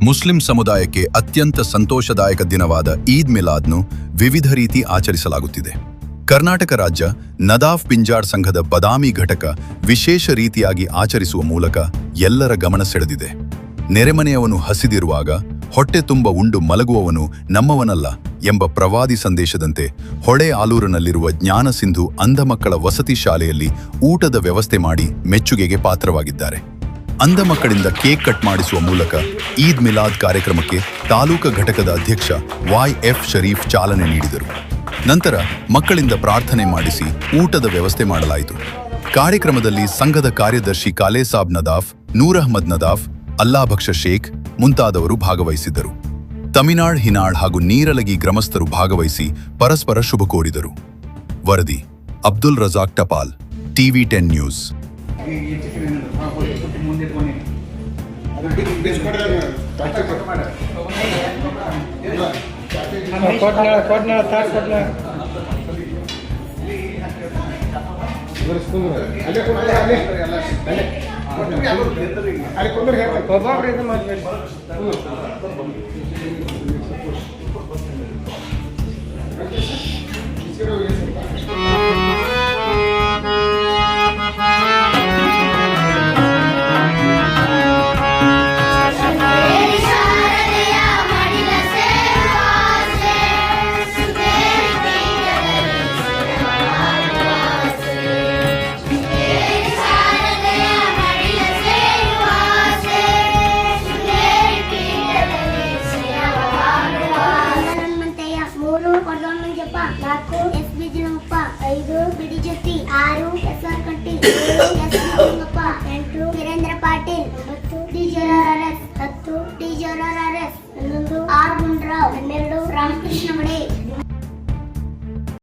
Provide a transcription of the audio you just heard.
Muslim ಸಮುದಾಯಕ್ಕೆ ಅತ್ಯಂತ ಸಂತೋಷದಾಯಕ ದಿನವಾದ ಈದ್ ಮಿಲಾದ್ನು ವಿವಿಧ ರೀತಿ ಆಚರಿಸಲಾಗುತ್ತಿದೆ. ಕರ್ನಾಟಕ ರಾಜ್ಯ ನದಾಫ್ ಪಿಂಜಾರ್ ಸಂಘದ ಬದಾಮಿ ಘಟಕ ವಿಶೇಷ ರೀತಿಯಾಗಿ ಆಚರಿಸುವ ಮೂಲಕ ಎಲ್ಲರ ಗಮನ ಸೆಳೆದಿದೆ. ನೆರೆಮನೆಯವನು ಹಸಿದಿರುವಾಗ ಹೊಟ್ಟೆ ತುಂಬ ಉಂಡು ಮಲಗುವವನು ನಮ್ಮವನಲ್ಲ ಎಂಬ ಪ್ರವಾದಿ ಸಂದೇಶದಂತೆ ಹೊಳೆ ಆಲೂರಿನಲ್ಲಿರುವ ಜ್ಞಾನ ಸಿಂಧು ಅಂಧ ಮಕ್ಕಳ ವಸತಿ ಶಾಲೆಯಲ್ಲಿ ಊಟದ ವ್ಯವಸ್ಥೆ ಮಾಡಿ ಮೆಚ್ಚುಗೆಗೆ ಪಾತ್ರವಾಗಿದ್ದಾರೆ. ಅಂಧ ಮಕ್ಕಳಿಂದ ಕೇಕ್ ಕಟ್ ಮಾಡಿಸುವ ಮೂಲಕ ಈದ್ ಮಿಲಾದ್ ಕಾರ್ಯಕ್ರಮಕ್ಕೆ ತಾಲೂಕಾ ಘಟಕದ ಅಧ್ಯಕ್ಷ YF ಶರೀಫ್ ಚಾಲನೆ ನೀಡಿದರು. ನಂತರ ಮಕ್ಕಳಿಂದ ಪ್ರಾರ್ಥನೆ ಮಾಡಿಸಿ ಊಟದ ವ್ಯವಸ್ಥೆ ಮಾಡಲಾಯಿತು. ಕಾರ್ಯಕ್ರಮದಲ್ಲಿ ಸಂಘದ ಕಾರ್ಯದರ್ಶಿ ಕಾಲೇಸಾಬ್ ನದಾಫ್, ನೂರ್ ಅಹ್ಮದ್ ನದಾಫ್, ಅಲ್ಲಾಭಕ್ಷ ಶೇಖ್ ಮುಂತಾದವರು ಭಾಗವಹಿಸಿದ್ದರು. ತಮಿನಾಳ್, ಹಿನಾಳ್ ಹಾಗೂ ನೀರಲಗಿ ಗ್ರಾಮಸ್ಥರು ಭಾಗವಹಿಸಿ ಪರಸ್ಪರ ಶುಭ ಕೋರಿದರು. ವರದಿ ಅಬ್ದುಲ್ ರಜಾಕ್ ಟಪಾಲ್, TV10 ನ್ಯೂಸ್. ನಾಲ್ಕು SB ಜಿಲಂಗಪ್ಪ, 5 ಬಿಡಿ ಜೊತಿ, 6 SR ಕಟ್ಟಿ, 7 S Lingappa, 8 Veerendra Patil, 9 DJRRS, 10 DJRRS, 11 R Gundu Rao, 12 Ramakrishna ಮಡೆ.